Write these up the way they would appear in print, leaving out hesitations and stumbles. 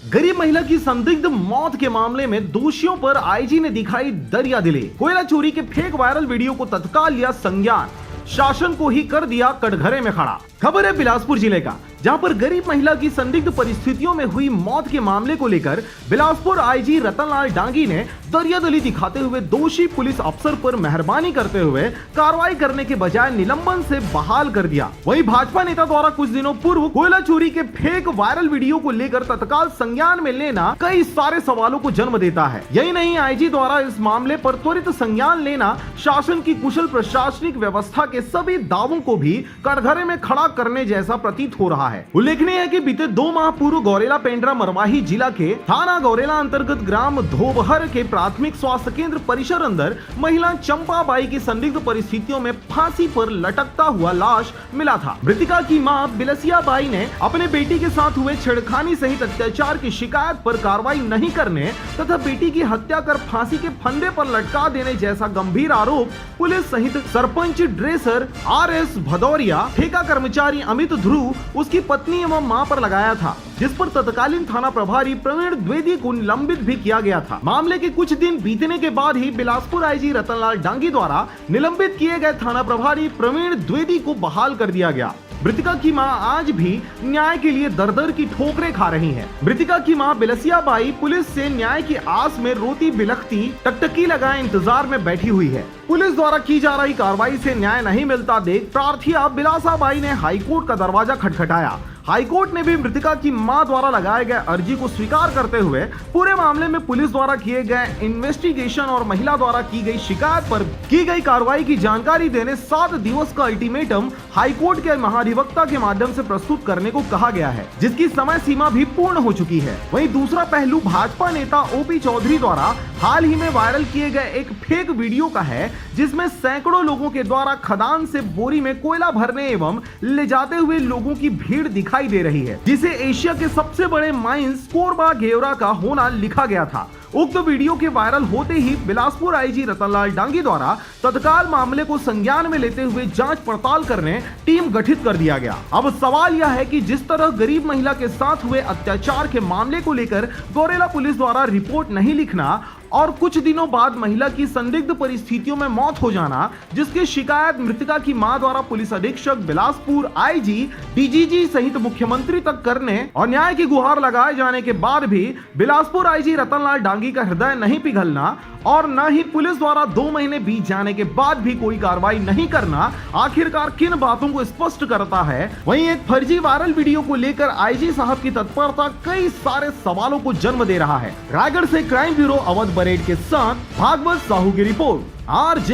गरीब महिला की संदिग्ध मौत के मामले में दोषियों पर आईजी ने दिखाई दरियादिली। कोयला चोरी के फेक वायरल वीडियो को तत्काल लिया संज्ञान, शासन को ही कर दिया कटघरे में खड़ा। खबर है बिलासपुर जिले का, जहां पर गरीब महिला की संदिग्ध परिस्थितियों में हुई मौत के मामले को लेकर बिलासपुर आईजी रतनलाल डांगी ने दरियादिली दिखाते हुए दोषी पुलिस अफसर पर मेहरबानी करते हुए कार्रवाई करने के बजाय निलंबन से बहाल कर दिया। वहीं भाजपा नेता द्वारा कुछ दिनों पूर्व कोयला चोरी के फेक वायरल वीडियो को लेकर तत्काल संज्ञान में लेना कई सारे सवालों को जन्म देता है। यही नहीं, आईजी द्वारा इस मामले पर त्वरित संज्ञान लेना शासन की कुशल प्रशासनिक व्यवस्था के सभी दावों को भी कटघरे में खड़ा करने जैसा प्रतीत हो रहा है। उल्लेखनीय है कि बीते 2 माह पूर्व गौरेला पेंड्रा मरवाही जिला के थाना गौरेला अंतर्गत ग्राम धोबहर के प्राथमिक स्वास्थ्य केंद्र परिसर अंदर महिला चंपाबाई की संदिग्ध परिस्थितियों में फांसी पर लटकता हुआ लाश मिला था। मृतिका की मां बिलसिया बाई ने अपने बेटी के साथ हुए छेड़खानी सहित अत्याचार की शिकायत पर कार्रवाई नहीं करने तथा बेटी की हत्या कर फांसी के फंदे पर लटका देने जैसा गंभीर आरोप पुलिस सहित सरपंच ड्रेसर RS भदौरिया, ठेका कर्मचारी अमित ध्रुव, उसकी पत्नी एवं मां पर लगाया था, जिस पर तत्कालीन थाना प्रभारी प्रवीण द्विवेदी को निलंबित भी किया गया था। मामले के कुछ दिन बीतने के बाद ही बिलासपुर आईजी रतनलाल डांगी द्वारा निलंबित किए गए थाना प्रभारी प्रवीण द्विवेदी को बहाल कर दिया गया। मृतिका की मां आज भी न्याय के लिए दर-दर की ठोकरें खा रही हैं। मृतिका की मां बिलसिया बाई पुलिस से न्याय की आस में रोती बिलखती टकटकी लगाए इंतजार में बैठी हुई है। पुलिस द्वारा की जा रही कार्रवाई से न्याय नहीं मिलता देख प्रार्थिया बिलासा बाई ने हाईकोर्ट का दरवाजा खटखटाया। हाईकोर्ट ने भी मृतिका की मां द्वारा लगाए गए अर्जी को स्वीकार करते हुए पूरे मामले में पुलिस द्वारा किए गए इन्वेस्टिगेशन और महिला द्वारा की गई शिकायत पर की गई कार्रवाई की जानकारी देने 7 दिवस का अल्टीमेटम हाईकोर्ट के महाधिवक्ता के माध्यम से प्रस्तुत करने को कहा गया है, जिसकी समय सीमा भी पूर्ण हो चुकी है। वहीं दूसरा पहलू भाजपा नेता OP चौधरी द्वारा हाल ही में वायरल किए गए एक फेक वीडियो का है, जिसमें सैकड़ों लोगों के द्वारा खदान से बोरी में कोयला भरने एवं ले जाते हुए लोगों की भीड़ दिखाई दे रही है, जिसे एशिया के सबसे बड़े माइंस कोरबा घेवरा का होना लिखा गया था। उक्त वीडियो के वायरल होते ही बिलासपुर आईजी रतनलाल डांगी द्वारा तत्काल मामले को संज्ञान में लेते हुए जांच पड़ताल करने टीम गठित कर दिया गया। अब सवाल यह है कि जिस तरह गरीब महिला के साथ हुए अत्याचार के मामले को लेकर गौरेला पुलिस द्वारा रिपोर्ट नहीं लिखना और कुछ दिनों बाद महिला की संदिग्ध परिस्थितियों में मौत हो जाना, जिसकी शिकायत मृतिका की मां द्वारा पुलिस अधीक्षक बिलासपुर आईजी DGG सहित मुख्यमंत्री तक करने और न्याय की गुहार लगाए जाने के बाद भी बिलासपुर आईजी रतनलाल डांगी का हृदय नहीं पिघलना और न ही पुलिस द्वारा 2 महीने बीत जाने के बाद भी कोई कार्रवाई नहीं करना आखिरकार किन बातों को स्पष्ट करता है। वहीं एक फर्जी वायरल वीडियो को लेकर आईजी साहब की तत्परता कई सारे सवालों को जन्म दे रहा है। रायगढ़ से क्राइम ब्यूरो अवध बरेड के साथ भागवत साहू की रिपोर्ट, RJ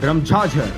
रमझाझर।